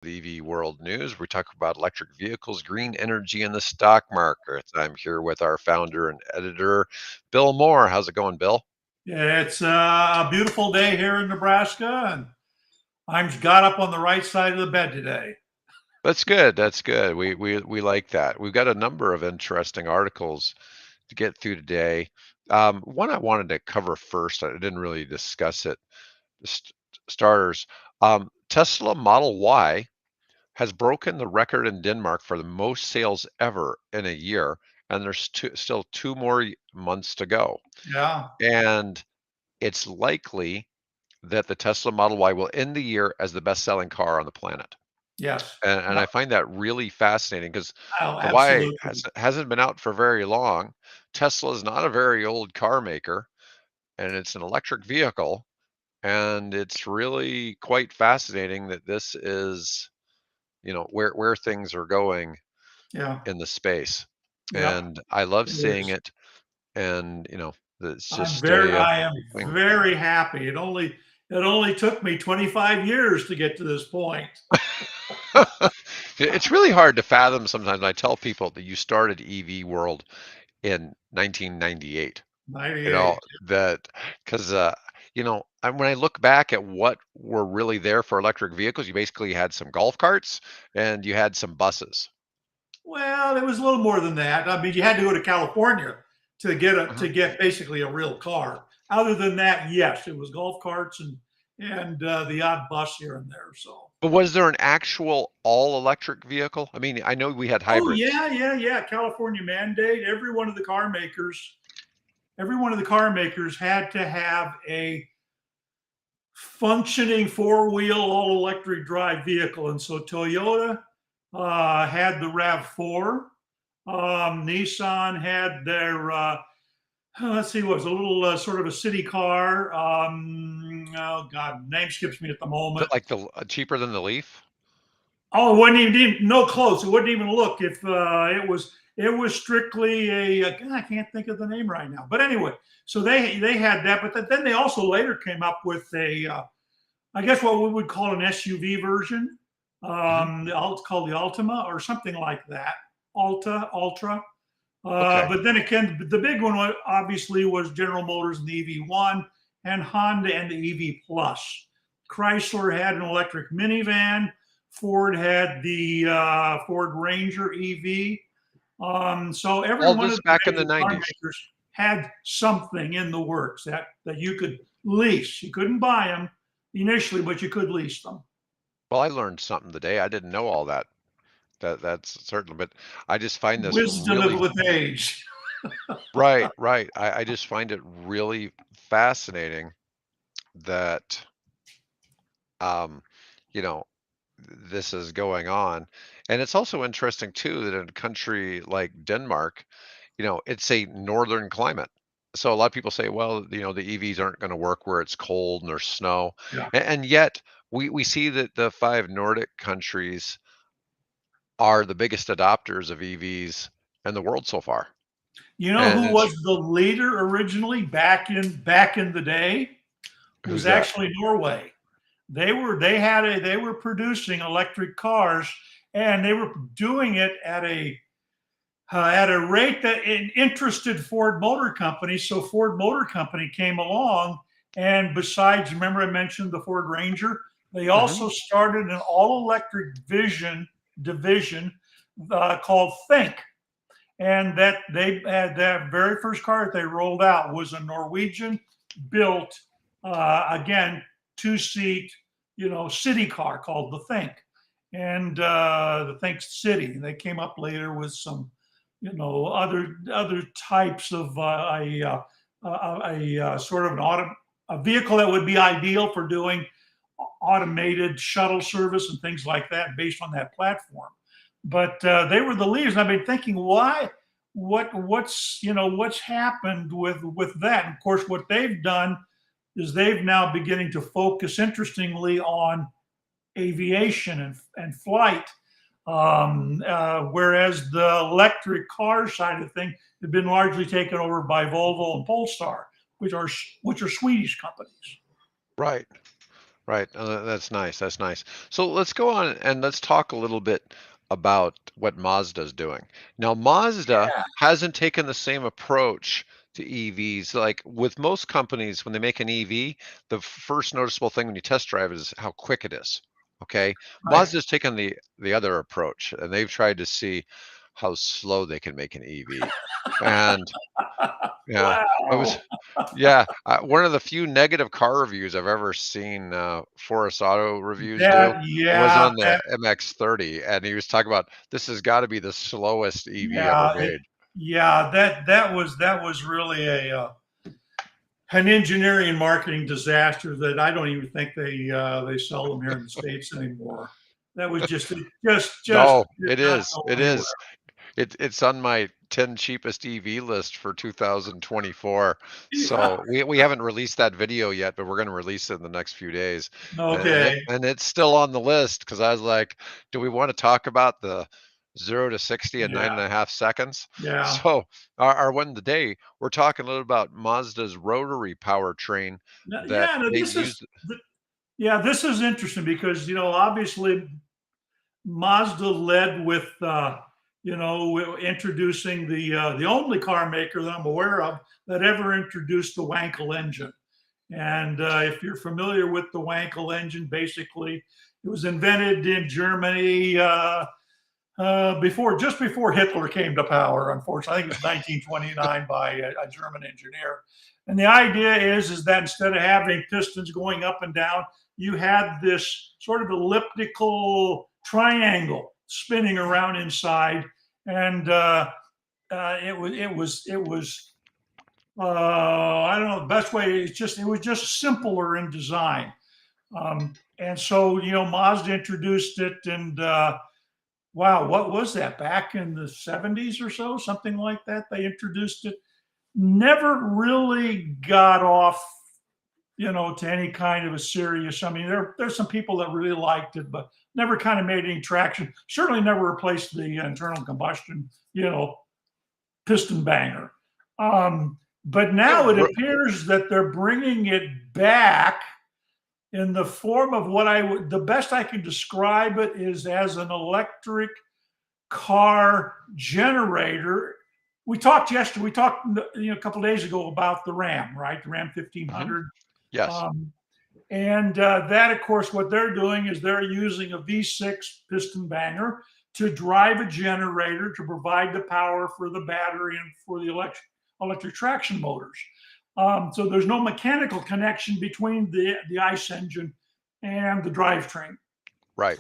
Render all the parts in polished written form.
the EV World News. We talk about electric vehicles, green energy, and the stock market. I'm here with our founder and editor, Bill Moore. How's it going, Bill? Yeah, it's a beautiful day here in Nebraska, and I'm got up on the right side of the bed today. That's good. That's good. We like that. We've got a number of interesting articles to get through today. One I wanted to cover first. I didn't really discuss it. St- Starters. Tesla Model Y has broken the record in Denmark for the most sales ever in a year, and there's still 2 more months to go. Yeah, And it's likely that the Tesla Model Y will end the year as the best-selling car on the planet. yes, And yeah, I find that really fascinating because oh, the Y absolutely. hasn't been out for very long. Tesla is not a very old car maker, and it's an electric vehicle. And it's really quite fascinating that this is, where things are going Yeah, in the space. yeah, And I love it seeing is. it. And, it's I'm just very, a I am thing. very happy. It only took me 25 years to get to this point. It's really hard to fathom sometimes. I tell people that you started EV World in 1998, 98. that because, when I look back at what were really there for electric vehicles, you basically had some golf carts and you had some buses. Well, it was a little more than that. I mean, you had to go to California to get basically a real car. Other than that, yes, it was golf carts and the odd bus here and there. So, But was there an actual all-electric vehicle? I mean, I know we had oh hybrids. yeah, yeah, yeah. California mandate. Every one of the car makers had to have a functioning four-wheel all-electric drive vehicle, and so Toyota had the Rav4. Nissan had their let's see, what was a little sort of a city car. Oh God, name skips me at the Is moment. it like the cheaper than the Leaf? Oh, it wasn't even no close. It wouldn't even look if it was strictly God, I can't think of the name right now. But anyway, so they had that, but then they also later came up with I guess what we would call an SUV version. Hmm. It's called the Ultima or something like that. Ultra. Okay. But then again, the big one obviously was General Motors and the EV1 and Honda and the EV Plus. Chrysler had an electric minivan. Ford had the Ford Ranger EV. So every All one of this the back in the major car 90s. makers had something in the works that you could lease. You couldn't buy them initially, but you could lease them. Well, I learned something today. I didn't know all that. That's certain, but I just find this Wisdom really with age. right, right. I just find it really fascinating that um, you know, this is going on. And it's also interesting too that in a country like Denmark, it's a northern climate. So a lot of people say, well, the EVs aren't going to work where it's cold and there's snow. Yeah. And yet we see that the 5 Nordic countries are the biggest adopters of EVs in the world so far. You know And who it's was the leader originally back in the day? It was who's that? actually Norway. They were producing electric cars, and they were doing it at a rate that interested Ford Motor Company. So Ford Motor Company came along, and besides, remember I mentioned the Ford Ranger, they Hmm. also started an all-electric vision division called Think, and that they had that very first car that they rolled out was a Norwegian built again 2-seat city car called the Think, and the Think City. They came up later with some other types of a sort of a vehicle that would be ideal for doing automated shuttle service and things like that based on that platform. But they were the leaders. And I've been thinking, why? What's happened with that? And of course, what they've done is they've now beginning to focus, interestingly, on aviation and flight, whereas the electric car side of things have been largely taken over by Volvo and Polestar, which are Swedish companies. Right. Right. That's nice. That's nice. So let's go on and let's talk a little bit about what Mazda's doing. Now, Mazda Yeah. hasn't taken the same approach to EVs. Like with most companies, when they make an EV, the first noticeable thing when you test drive is how quick it is. Okay. Right. Mazda's taken the other approach, and they've tried to see how slow they can make an EV. And yeah, it was Wow. yeah, one of the few negative car reviews I've ever seen, Forest Auto Reviews do That, was yeah, on the MX-30, and he was talking about, "This has gotta be the slowest EV ever yeah, made." yeah, that was really an engineering and marketing disaster that I don't even think they sell them here in the States anymore. That was just it just No, did it not is, go it anywhere. is. It's on my 10 cheapest EV list for 2024. Yeah. So we haven't released that video yet, but we're gonna release it in the next few days. Okay. And it's still on the list because I was like, do we want to talk about the 0 to 60 in Yeah. 9.5 seconds? Yeah. So our one today, we're talking a little about Mazda's rotary powertrain that Yeah. No, they use. yeah, this is interesting because obviously Mazda led with introducing the only car maker that I'm aware of that ever introduced the Wankel engine. And if you're familiar with the Wankel engine, basically it was invented in Germany just before Hitler came to power. Unfortunately, I think it was 1929 by a German engineer. And the idea is that instead of having pistons going up and down, you had this sort of elliptical triangle spinning around inside, and it was I don't know the best way. It was just simpler in design. And so Mazda introduced it, and wow, what was that back in the 70s or so, something like that? They introduced it. Never really got off, to any kind of a serious. I mean, there's some people that really liked it, but never kind of made any traction. Certainly never replaced the internal combustion, piston banger. But Yeah, now it appears that they're bringing it back in the form of the best I can describe it is as an electric car generator. We talked a couple of days ago about the Ram, right? The Ram mhm, 1500. yes, Um, and that, of course, what they're doing is they're using a V6 piston banger to drive a generator to provide the power for the battery and for the electric traction motors. So there's no mechanical connection between the ICE engine and the drivetrain. right.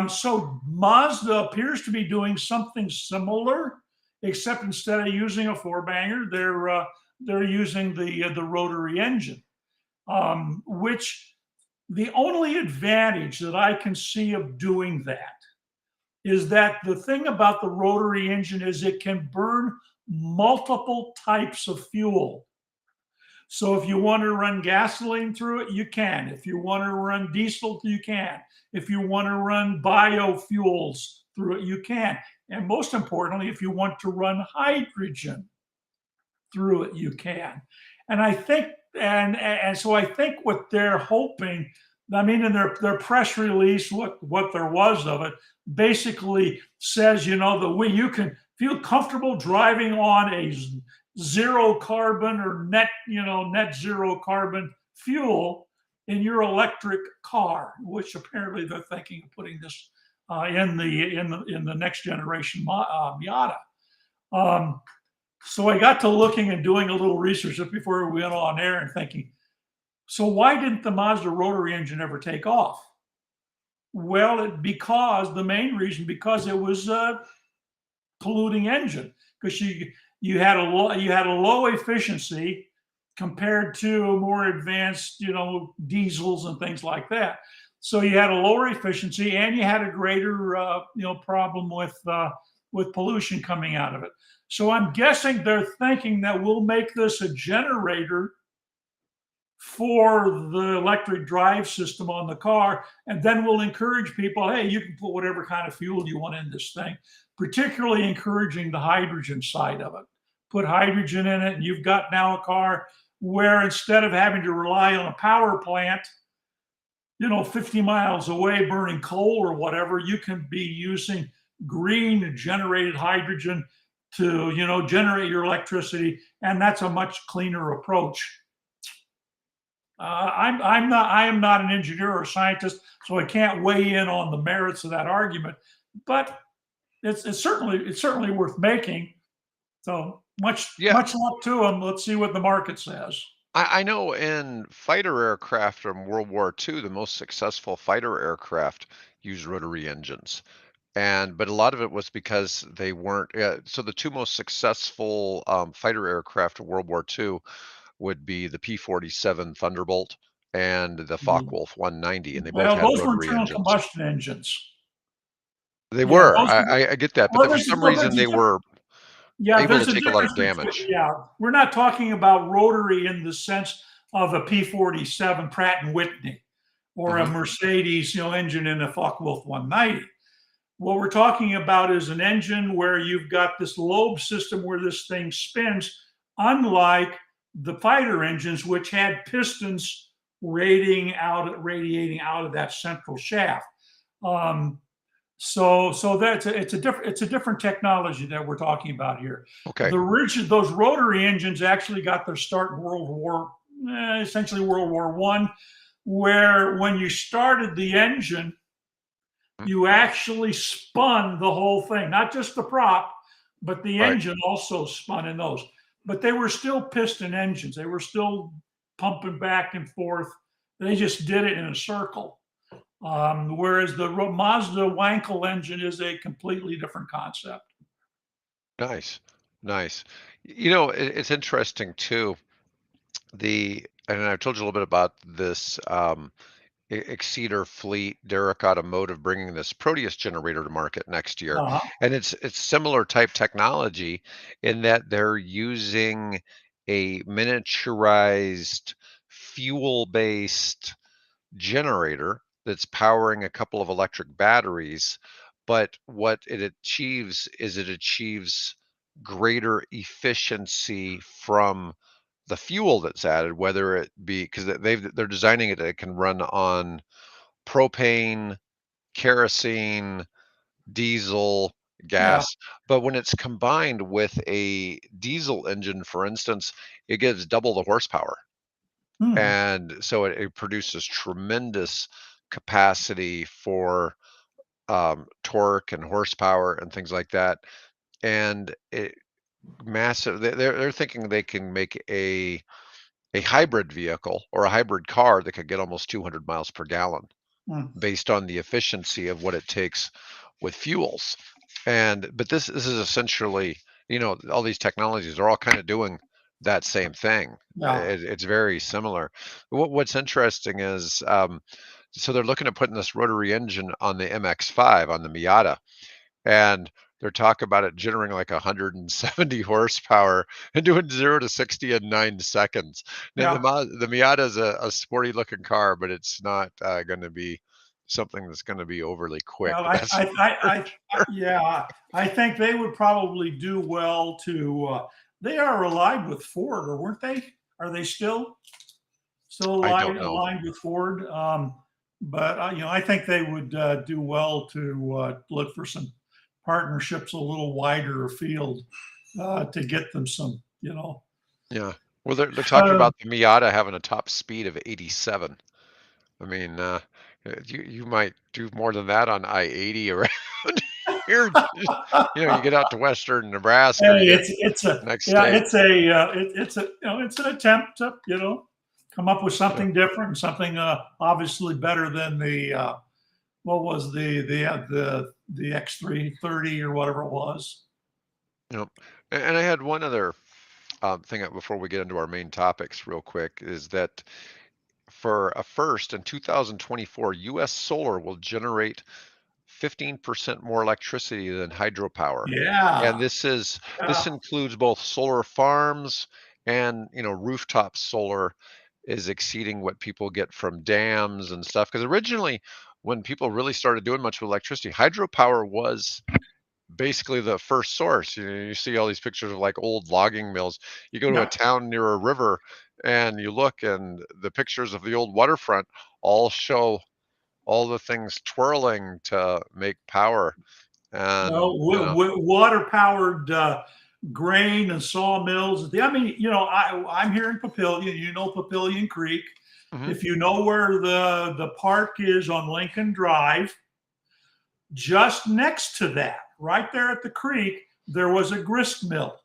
So Mazda appears to be doing something similar, except instead of using a four banger, they're using the rotary engine, which the only advantage that I can see of doing that is that the thing about the rotary engine is it can burn multiple types of fuel. So if you want to run gasoline through it, you can. If you want to run diesel, you can. If you want to run biofuels through it, you can. And most importantly, if you want to run hydrogen through it, you can. And I think, and so I think what they're hoping, I mean, in their press release, what there was of it, basically says, that you can feel comfortable driving on a zero carbon or net zero carbon fuel in your electric car, which apparently they're thinking of putting this in the next generation Miata. Um, so I got to looking and doing a little research just before we went on air and thinking, so why didn't the Mazda rotary engine ever take off? Well, because the main reason because it was a polluting engine because you had a low efficiency compared to more advanced diesels and things like that. So you had a lower efficiency and you had a greater problem with pollution coming out of it. So I'm guessing they're thinking that we'll make this a generator for the electric drive system on the car. And then we'll encourage people, hey, you can put whatever kind of fuel you want in this thing, particularly encouraging the hydrogen side of it. Put hydrogen in it, and you've got now a car where instead of having to rely on a power plant, 50 miles away burning coal or whatever, you can be using green generated hydrogen to, generate your electricity. And that's a much cleaner approach. I am not an engineer or scientist, so I can't weigh in on the merits of that argument, but it's certainly worth making. So Yeah, much luck to them. Let's see what the market says. I know in fighter aircraft from World War II, the most successful fighter aircraft used rotary engines. But a lot of it was because they weren't. So the two most successful fighter aircraft of World War II would be the P-47 Thunderbolt and the Focke-Wulf 190, and they both Well, had those were rotary internal engines. combustion engines. They Yeah, were. those. I get that, but Well, for some there's reason a they were Yeah, able there's to a take a lot of difference between, damage. yeah, we're not talking about rotary in the sense of a P-47 Pratt and Whitney or a Hmm. Mercedes, engine in a Focke-Wulf 190. What we're talking about is an engine where you've got this lobe system where this thing spins, unlike the fighter engines, which had pistons radiating out of that central shaft. Um, so it's a different technology that we're talking about here. Okay. Those rotary engines actually got their start in essentially World War One, where when you started the engine, Mhm. you actually spun the whole thing, not just the prop, but the Right. engine also spun in those. But they were still piston engines. They were still pumping back and forth. They just did it in a circle. Whereas the Mazda Wankel engine is a completely different concept. Nice. Nice. It's interesting too. And I've told you a little bit about this Exceeder fleet, Derrick Automotive bringing this Proteus generator to market next year. Uh-huh. And it's similar type technology in that they're using a miniaturized fuel-based generator that's powering a couple of electric batteries. But what it achieves is it achieves greater efficiency from the fuel that's added, whether it be because they're designing it that it can run on propane, kerosene, diesel, Yeah. gas. But when it's combined with a diesel engine, for instance, it gives double the horsepower. Hmm. And so it produces tremendous capacity for torque and horsepower and things like that. And massive. They're thinking they can make a hybrid vehicle or a hybrid car that could get almost 200 miles per gallon Hmm. based on the efficiency of what it takes with fuels. But this is essentially, all these technologies are all kind of doing that same thing. Yeah. It's very similar. What's interesting is, so they're looking at putting this rotary engine on the MX-5 on the Miata, and they're talking about it generating like 170 horsepower and doing 0 to 60 in 9 seconds. Now Yeah. the Miata is a sporty looking car, but it's not going to be something that's going to be overly quick. Well, That's yeah, I think they would probably do well to. They are allied with Ford, or weren't they? Are they still I don't know. aligned with Ford? But I think they would do well to look for some partnerships a little wider afield to get them some. Yeah. Well, they're talking Uh, about the Miata having a top speed of 87. I mean, you might do more than that on I-80 around here. You get out to western Nebraska and you Hey, get it's a next yeah, state. it's a it's an attempt to come up with Yeah. something different, something obviously better than the what was the X330 or whatever it was. Yep. And I had one other thing before we get into our main topics, real quick, is that for a first in 2024, U.S. solar will generate 15% more electricity than hydropower. And Yeah, this yeah, includes both solar farms and rooftop solar is exceeding what people get from dams and stuff. Because originally, when people really started doing much with electricity, hydropower was basically the first source. You see all these pictures of like old logging mills. You go to a yeah, town near a river and you look, and the pictures of the old waterfront all show all the things twirling to make power. And, Well, water powered grain and sawmills. I mean, I'm here in Papillion. You know Papillion Creek. mhm, If you know where the park is on Lincoln Drive, just next to that, right there at the creek, there was a grist mill,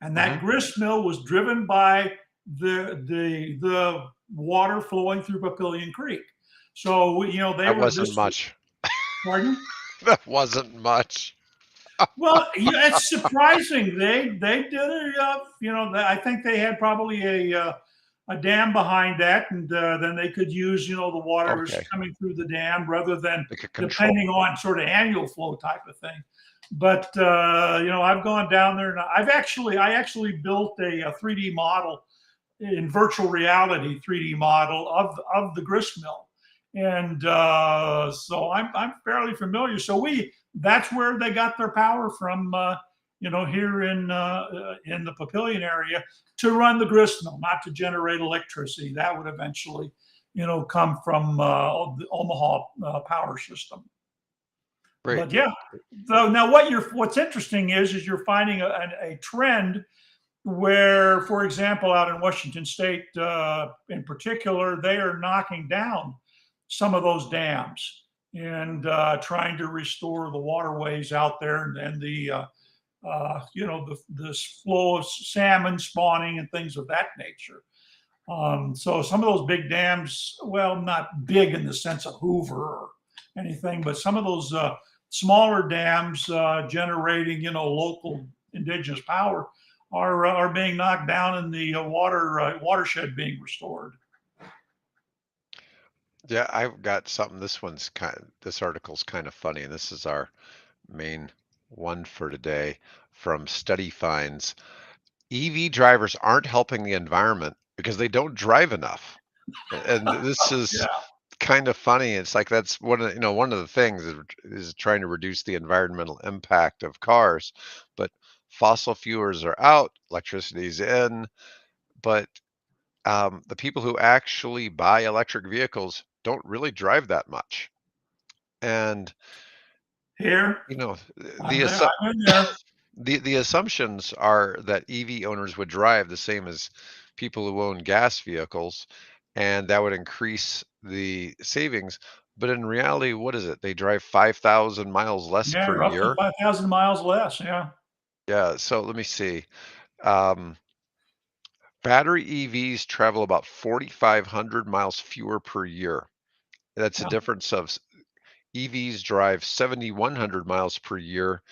and mhm. that grist mill was driven by the water flowing through Papillion Creek. So they That were wasn't this. much. Pardon? That wasn't much. Well, yeah, it's surprising they did it. I think they had probably a dam behind that, and then they could use the water was Okay. coming through the dam rather than Like a control. depending on sort of annual flow type of thing. But I've gone down there and I actually built a 3D model in virtual reality 3D model of the grist mill, and so I'm fairly familiar. So that's where they got their power from. Here in the Papillion area to run the grist mill, not to generate electricity. That would eventually, come from the Omaha power system. Great. But yeah, so now what's interesting is you're finding a trend where, for example, out in Washington State in particular, they are knocking down some of those dams and trying to restore the waterways out there and the flow of salmon spawning and things of that nature. So some of those big dams, well, not big in the sense of Hoover or anything, but some of those smaller dams generating, local indigenous power are being knocked down and the watershed being restored. Yeah, I've got something. This article's kind of funny, and this is our main one for today from Study Finds. EV drivers aren't helping the environment because they don't drive enough. And this is Yeah. kind of funny. It's like that's one of the things is trying to reduce the environmental impact of cars. But fossil fuels are out, electricity's in, but the people who actually buy electric vehicles don't really drive that much. And Here, you know, the I'm there. I'm in there. the assumptions are that EV owners would drive the same as people who own gas vehicles, and that would increase the savings. But in reality, what is it? They drive 5,000 miles less Yeah, per roughly year. 5,000 miles less. Yeah. Yeah, so let me see. Um, Battery EVs travel about 4,500 miles fewer per year. That's a Yeah. difference of EVs drive 7,100 miles per year,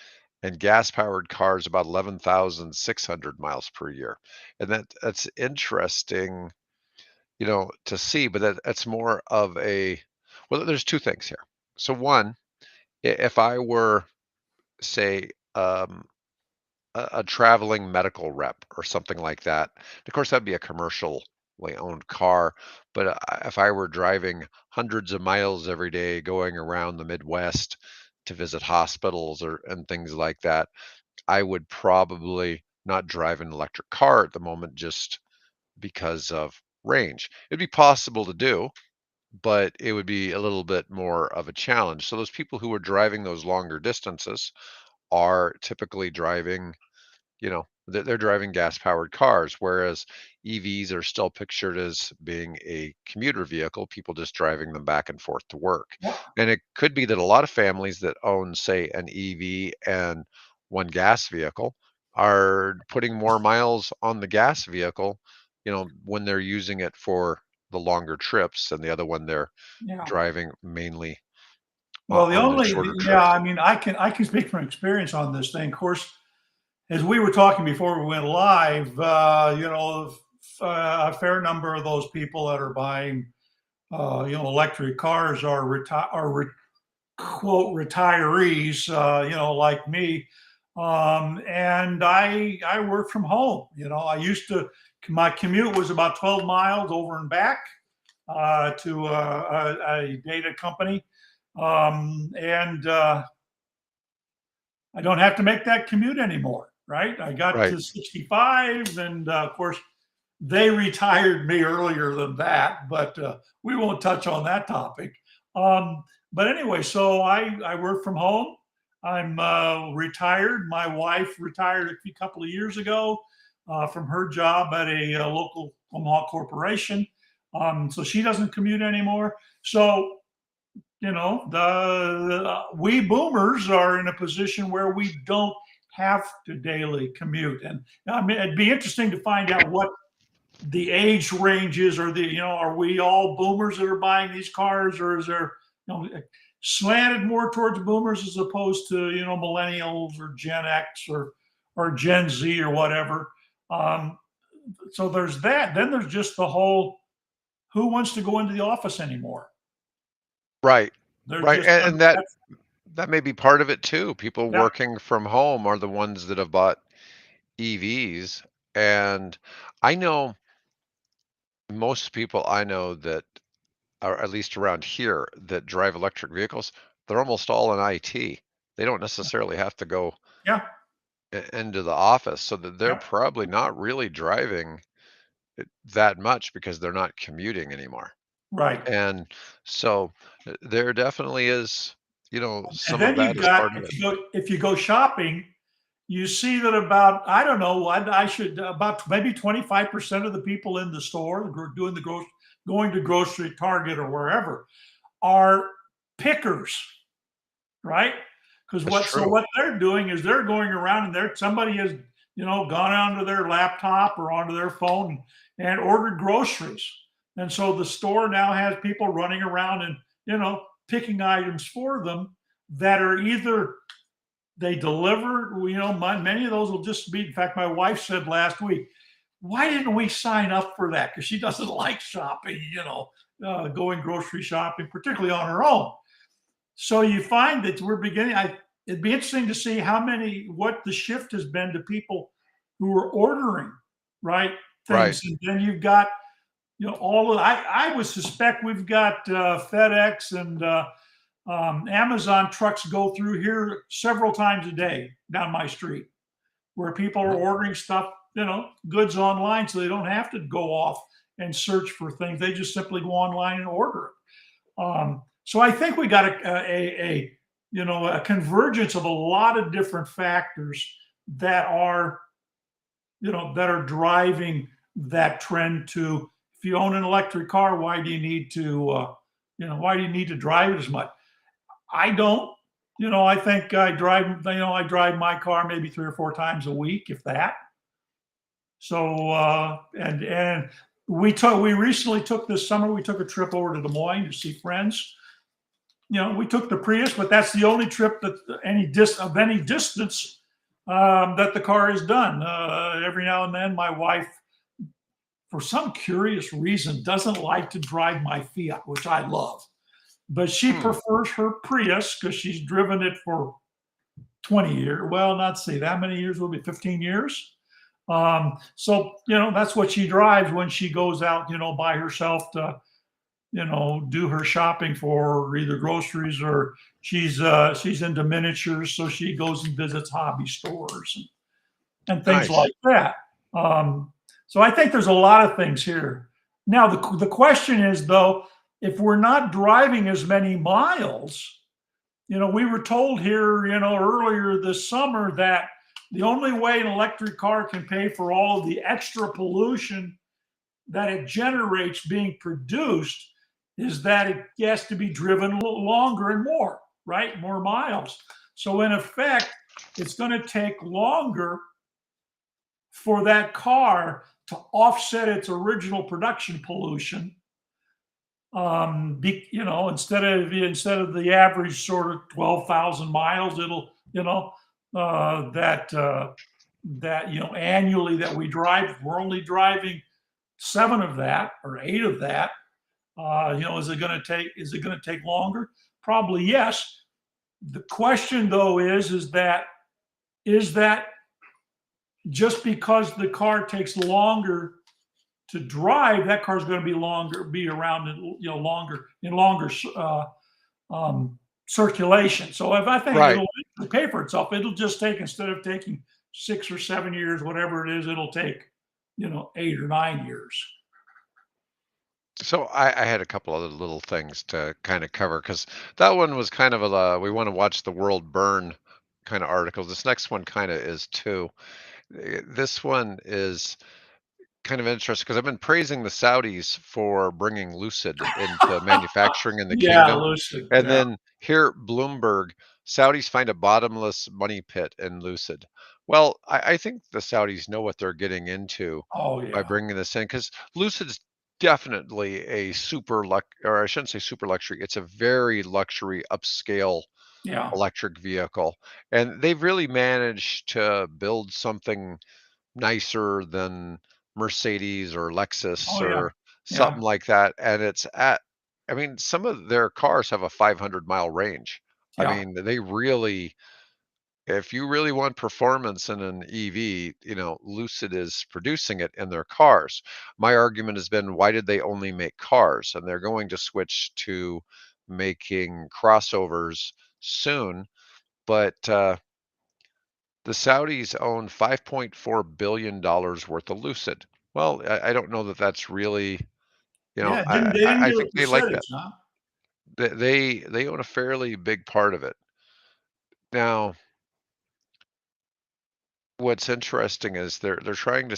and gas-powered cars about 11,600 miles per year. And that's interesting, to see, but that's more of a well, there's two things here. So one, if I were, say, a traveling medical rep or something like that, of course, that'd be a commercially owned car. But if I were driving hundreds of miles every day going around the Midwest to visit hospitals and things like that, I would probably not drive an electric car at the moment just because of range. It'd be possible to do, but it would be a little bit more of a challenge. So those people who are driving those longer distances are typically driving, they're driving gas powered cars, whereas EVs are still pictured as being a commuter vehicle, people just driving them back and forth to work. Yeah. And it could be that a lot of families that own, say, an EV and one gas vehicle are putting more miles on the gas vehicle, when they're using it for the longer trips, and the other one they're Yeah. driving mainly Well, on the shorter yeah, trips. I mean, I can speak from experience on this thing. Of course, as we were talking before we went live, a fair number of those people that are buying, electric cars quote retirees, like me. And I work from home. My commute was about 12 miles over and back to a data company. And I don't have to make that commute anymore, right? I got Right. to 65, and of course, they retired me earlier than that, but we won't touch on that topic. But anyway, so I work from home. I'm retired. My wife retired a couple of years ago from her job at a local Omaha corporation. So she doesn't commute anymore. So, we boomers are in a position where we don't have to daily commute. And I mean, it'd be interesting to find out what the age ranges, or are we all boomers that are buying these cars, or is there, slanted more towards boomers as opposed to, millennials or Gen X or Gen Z or whatever. So there's that. Then there's just the whole, who wants to go into the office anymore? Right. They're Right. just, And that may be part of it too. People yeah, working from home are the ones that have bought EVs. And I know most people I know that are, at least around here, that drive electric vehicles, they're almost all in IT. They don't necessarily have to go yeah, into the office, so that they're yeah, probably not really driving that much because they're not commuting anymore. right. And so there definitely is, And some of then that you've is got, part of it. if you go shopping, you see that about, I don't know, I should, about maybe 25% of the people in the store doing going to grocery, Target or wherever, are pickers, right? Because That's true. what they're doing is they're going around, and somebody has, gone onto their laptop or onto their phone and ordered groceries. And so the store now has people running around and, picking items for them that are either they deliver, many of those will just be, in fact, my wife said last week, why didn't we sign up for that? Because she doesn't like shopping, going grocery shopping, particularly on her own. So you find that we're beginning. It'd be interesting to see what the shift has been to people who are ordering, right, Right. things. And then you've got, I would suspect we've got FedEx and Amazon trucks go through here several times a day down my street, where people are Mhm. ordering stuff, goods online, so they don't have to go off and search for things. They just simply go online and order it. So I think we got a convergence of a lot of different factors that are, driving that trend to, if you own an electric car, why do you need to, drive it as much? I don't. I think I drive my car maybe 3 or 4 times a week, if that. So and we recently took this summer, we took a trip over to Des Moines to see friends. We took the Prius, but that's the only trip that of any distance that the car has done. Every now and then, my wife, for some curious reason, doesn't like to drive my Fiat, which I love, but she Hmm. prefers her Prius because she's driven it for 20 years. Well, not say that many years, will be 15 years. So, that's what she drives when she goes out, by herself to, do her shopping for either groceries, or she's into miniatures. So she goes and visits hobby stores and things Nice. like that. So I think there's a lot of things here. Now, the question is, though, if we're not driving as many miles, we were told here, earlier this summer that the only way an electric car can pay for all of the extra pollution that it generates being produced is that it has to be driven a little longer and more, right? More miles. So in effect, it's going to take longer for that car to offset its original production pollution. Instead of the average sort of 12,000 miles, it'll, annually that we drive, we're only driving 7 of that or 8 of that. Is it going to take longer? Probably yes. The question, though, is that just because the car takes longer to drive, that car's going to be around, longer circulation. So if I think Right. it'll pay for itself, it'll just take, instead of taking 6 or 7 years, whatever it is, it'll take, 8 or 9 years. So I had a couple other little things to kind of cover because that one was kind of a we want to watch the world burn kind of article. This next one kind of is too. This one is kind of interesting because I've been praising the Saudis for bringing Lucid into manufacturing in the Yeah, kingdom. Lucid. And Yeah. then here, Bloomberg, Saudis find a bottomless money pit in Lucid. Well, I think the Saudis know what they're getting into Oh, by yeah. bringing this in because Lucid's definitely a super or I shouldn't say super luxury. It's a very luxury upscale Yeah. electric vehicle. And they've really managed to build something nicer than Mercedes or Lexus Oh, yeah. or Yeah. something like that, and it's at I mean, some of their cars have a 500-mile range. I Yeah. mean, they really if you really want performance in an EV, Lucid is producing it in their cars. My argument has been, why did they only make cars? And they're going to switch to making crossovers soon, but, the Saudis own $5.4 billion worth of Lucid. Well, I don't know that that's really, Yeah. I, They I didn't I give a think they like that. percentage, huh? They own a fairly big part of it. Now, what's interesting is they're trying to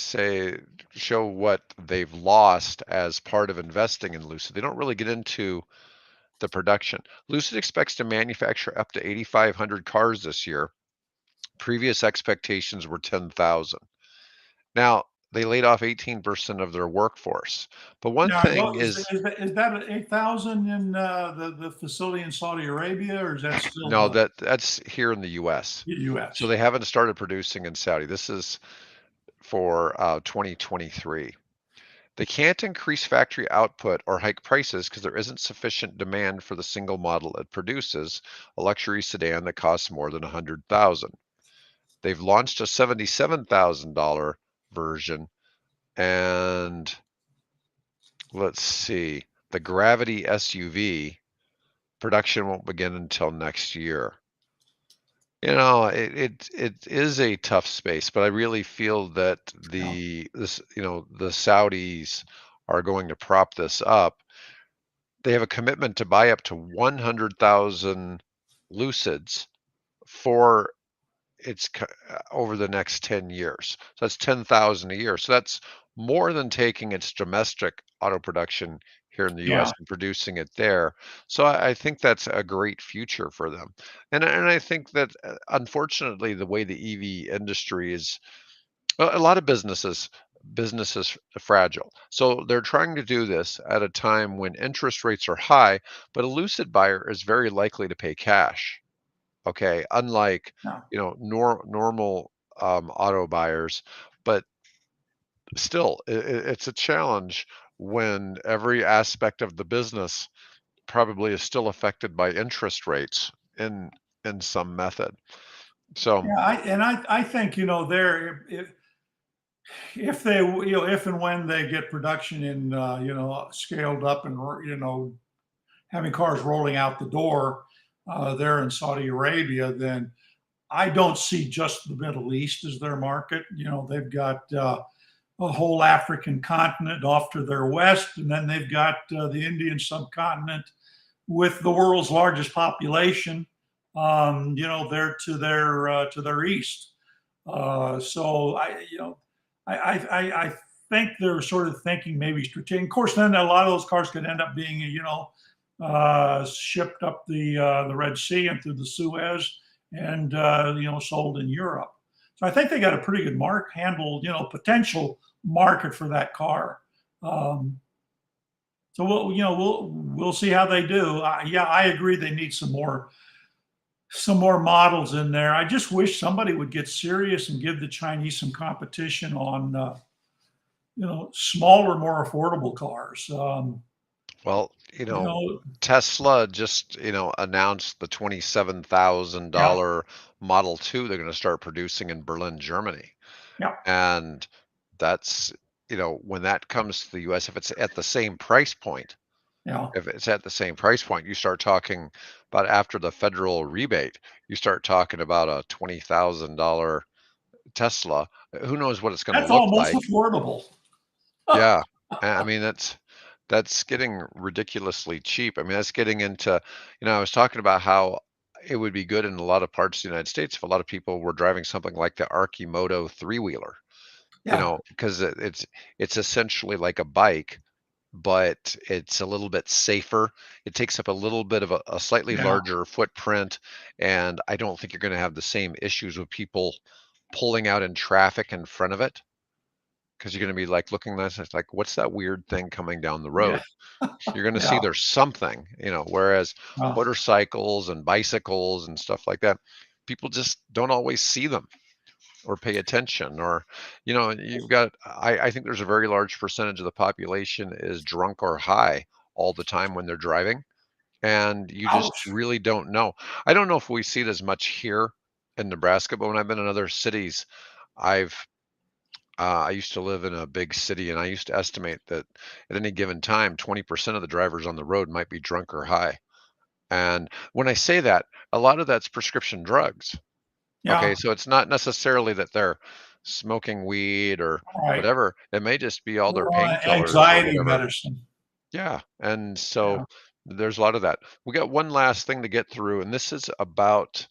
show what they've lost as part of investing in Lucid. They don't really get into the production. Lucid expects to manufacture up to 8,500 cars this year. Previous expectations were 10,000. Now, they laid off 18% of their workforce. But one Now, thing what is, is that 8,000 in the facility in Saudi Arabia, or is that still no, the that's here in the US. So U.S.? they haven't started producing in Saudi. This is for 2023. They can't increase factory output or hike prices because there isn't sufficient demand for the single model it produces, a luxury sedan that costs more than 100,000. They've launched a $77,000 version, and let's see, the Gravity SUV production won't begin until next year. It is a tough space, but I really feel that Yeah. the Saudis are going to prop this up. They have a commitment to buy up to 100,000 Lucids for over the next 10 years. So that's 10,000 a year. So that's more than taking its domestic auto production here in the US Yeah. and producing it there. So I think that's a great future for them. And I think that unfortunately the way the EV industry is a lot of businesses fragile. So they're trying to do this at a time when interest rates are high, but a lucid buyer is very likely to pay cash. Okay, unlike, Yeah. normal, auto buyers, but still, it's a challenge when every aspect of the business probably is still affected by interest rates in some method. So, Yeah. I think, there, if they, if and when they get production in, scaled up and, having cars rolling out the door there in Saudi Arabia, then I don't see just the Middle East as their market. They've got a whole African continent off to their west, and then they've got the Indian subcontinent with the world's largest population, there to their east. So I think they're sort of thinking maybe strategic. Of course, then a lot of those cars could end up being, shipped up the Red Sea and through the Suez, and sold in Europe. So I think they got a pretty good potential market for that car. Um, so we'll see how they do. Yeah, I agree. They need some more models in there. I just wish somebody would get serious and give the Chinese some competition on smaller, more affordable cars. well, You know, Tesla just, announced the yeah, $27,000 Model 2 they're gonna start producing in Berlin, Germany. yeah, And that's, when that comes to the US, if it's at the same price point, yeah. you start talking about after the federal rebate, you start talking about a $20,000 Tesla. Who knows what it's gonna That's look almost like? affordable. Yeah. I mean, that's. that's getting ridiculously cheap. I mean, that's getting into, I was talking about how it would be good in a lot of parts of the United States if a lot of people were driving something like the Archimoto three-wheeler, Yeah. because it's essentially like a bike, but it's a little bit safer. It takes up a little bit of a slightly Yeah. larger footprint, and I don't think you're going to have the same issues with people pulling out in traffic in front of it, because you're going to be like looking at this, it's like, what's that weird thing coming down the Yeah. road? You're going to see Yeah. there's something, whereas Uh, motorcycles and bicycles and stuff like that, people just don't always see them or pay attention, or you've got, I think there's a very large percentage of the population is drunk or high all the time when they're driving, and you just ouch. really don't know. I don't know if we see it as much here in Nebraska, but when I've been in other cities, I've I used to live in a big city, and I used to estimate that at any given time 20% of the drivers on the road might be drunk or high. And when I say that, a lot of that's prescription drugs. Yeah. Okay, so it's not necessarily that they're smoking weed or All right. whatever. It may just be all their Well, painkillers or anxiety whatever. medicine. Yeah, and so Yeah. there's a lot of that. We got one last thing to get through, and this is about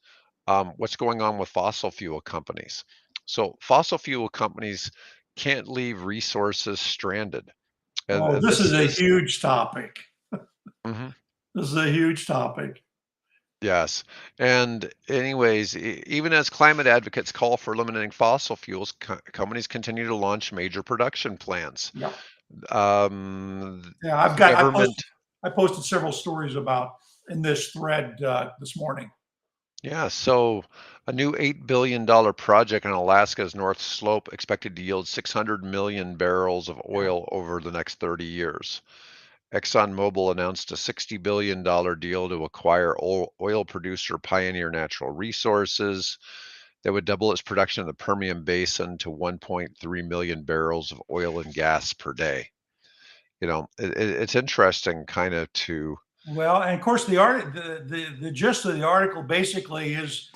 what's going on with fossil fuel companies. So fossil fuel companies can't leave resources stranded, and, Oh, and this this is a is huge topic. mhm, This is a huge topic. yes. And anyways, even as climate advocates call for eliminating fossil fuels, companies continue to launch major production plans. Yeah. Um, Yeah. the government, I posted several stories about in this thread this morning. yeah, so a new $8 billion project on Alaska's North Slope expected to yield 600 million barrels of Yeah. oil over the next 30 years. ExxonMobil announced a $60 billion deal to acquire oil producer Pioneer Natural Resources that would double its production in the Permian Basin to 1.3 million barrels of oil and gas per day. It's interesting kind of to, Well, and of course, the gist of the article basically is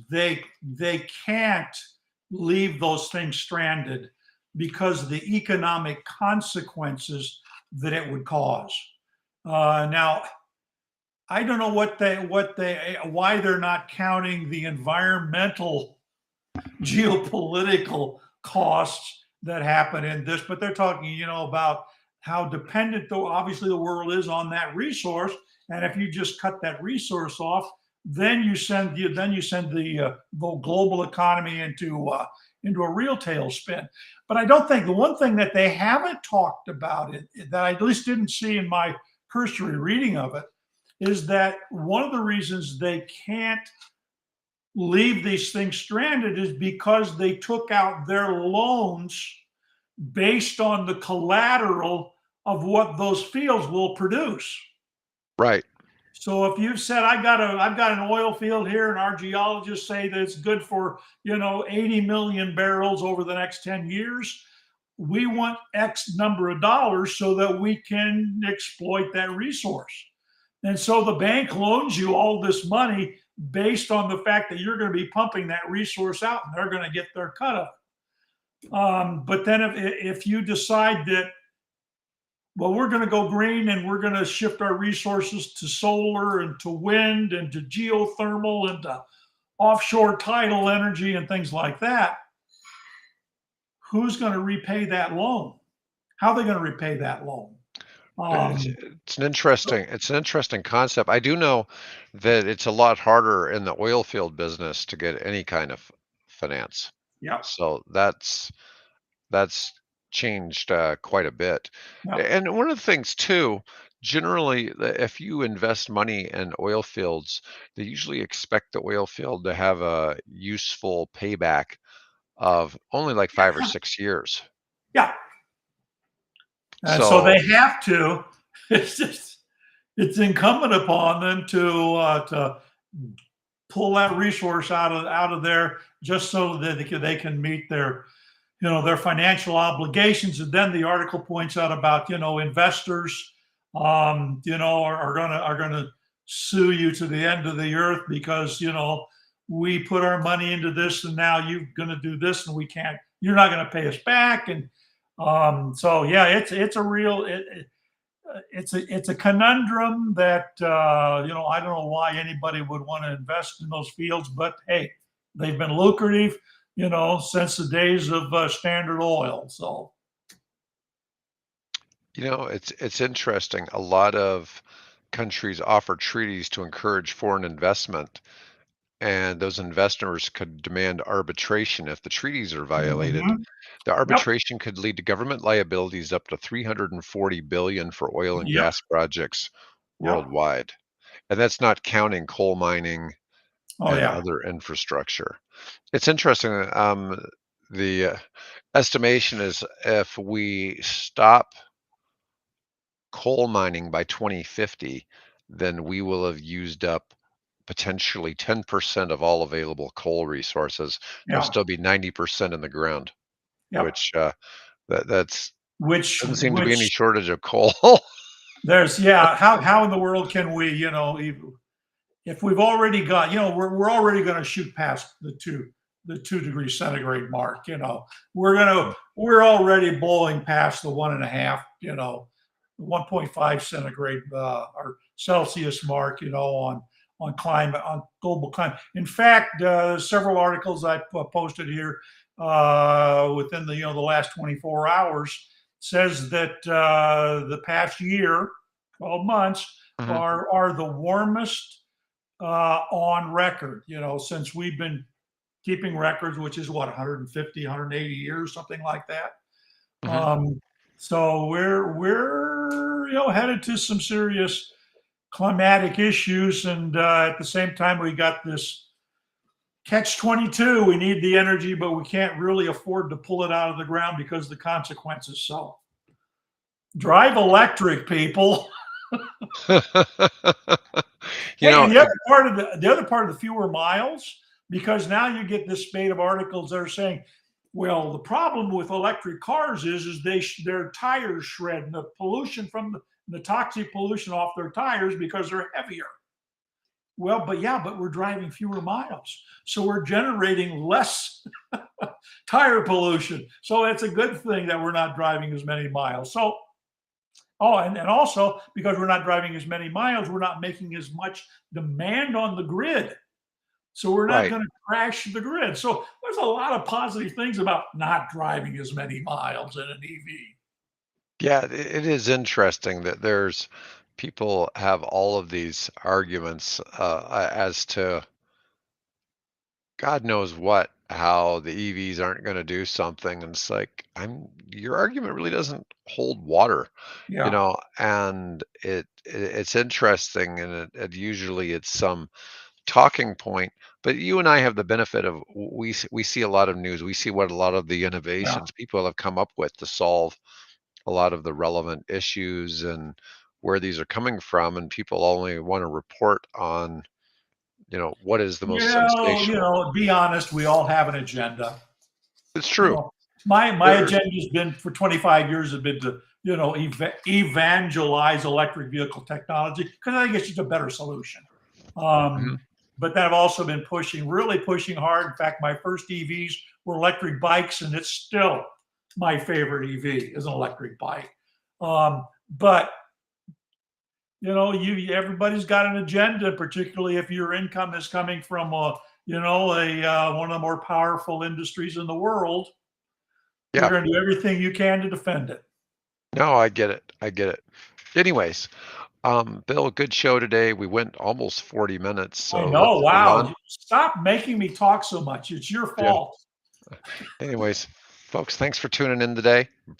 they can't leave those things stranded because of the economic consequences that it would cause. Now, I don't know why they're not counting the environmental geopolitical costs that happen in this, but they're talking, about how dependent, though, obviously the world is on that resource, and if you just cut that resource off, then you send the global economy into a real tailspin. But I don't think the one thing that they haven't talked about that I at least didn't see in my cursory reading of it is that one of the reasons they can't leave these things stranded is because they took out their loans based on the collateral of what those fields will produce. right, So if you've said I've got an oil field here, and our geologists say that it's good for 80 million barrels over the next 10 years, we want X number of dollars so that we can exploit that resource. And so the bank loans you all this money based on the fact that you're going to be pumping that resource out, and they're going to get their cut of it. But then if you decide that, well, we're going to go green and we're going to shift our resources to solar and to wind and to geothermal and to offshore tidal energy and things like that, who's going to repay that loan? How are they going to repay that loan? it's, Um, it's an interesting concept. I do know that it's a lot harder in the oil field business to get any kind of finance. yeah, So that's changed quite a bit. yeah, And one of the things too, generally, if you invest money in oil fields, they usually expect the oil field to have a useful payback of only like 5 or 6 years. yeah. And so So they have to. It's just it's incumbent upon them to pull that resource out of there just so that they can meet their financial obligations. And then the article points out about investors are gonna sue you to the end of the earth because we put our money into this and now you're gonna do this and you're not gonna pay us back. And so yeah, it's a real it's a conundrum that I don't know why anybody would want to invest in those fields, but hey, they've been lucrative, since the days of Standard Oil. So It's interesting. A lot of countries offer treaties to encourage foreign investment, and those investors could demand arbitration if the treaties are violated. mhm. The Yep, arbitration could lead to government liabilities up to 340 billion for oil and yep, gas projects yep. worldwide. And that's not counting coal mining Oh and yeah, other infrastructure. It's interesting. The estimation is if we stop coal mining by 2050, then we will have used up potentially 10% of all available coal resources. There'll yeah, still be 90% in the ground, yep. which that's Which doesn't seem to be any which shortage of coal. there's yeah. How in the world can we if we've already got, we're already going to shoot past the 2 degree centigrade mark. We're already blowing past the 1.5, 1.5 centigrade or Celsius mark, on climate, on global climate. In fact, several articles I posted here within the last 24 hours says that the past year, 12 months, Mhm, are the warmest on record, since we've been keeping records, which is what, 150, 180 years, something like that. mhm. Um, so we're headed to some serious climatic issues, and at the same time, we got this catch 22. We need the energy, but we can't really afford to pull it out of the ground because of the consequences. So drive electric, people. You Hey, know, and the other part of the fewer miles, because now you get this spate of articles that are saying, well, the problem with electric cars is their tires shred, and the pollution from the toxic pollution off their tires because they're heavier. Well, but we're driving fewer miles, so we're generating less tire pollution. So it's a good thing that we're not driving as many miles. So and also because we're not driving as many miles, we're not making as much demand on the grid. So we're not right. going to crash the grid. So there's a lot of positive things about not driving as many miles in an EV. Yeah, it is interesting that there's people have all of these arguments as to God knows what, how the EVs aren't going to do something. And it's like, your argument really doesn't hold water, Yeah, and it's interesting, and usually it's some talking point. But you and I have the benefit of we see a lot of news. We see what a lot of the yeah. innovations people have come up with to solve a lot of the relevant issues and where these are coming from. And people only want to report on, what is the most sensational. Be honest, we all have an agenda. It's You true. know, my There's agenda's been for 25 years has been to, evangelize electric vehicle technology because I think it's just a better solution. Mhm. Um, but then I've also been really pushing hard. In fact, my first EVs were electric bikes, and it's still my favorite EV is an electric bike. But you everybody's got an agenda, particularly if your income is coming from a one of the more powerful industries in the world. You're Yeah. going to do everything you can to defend it. No, I get it. I get it. Anyways, Bill, good show today. We went almost 40 minutes, I so know. let's move on. Wow. Stop making me talk so much. It's your Yeah. fault. Anyways, folks, thanks for tuning in today.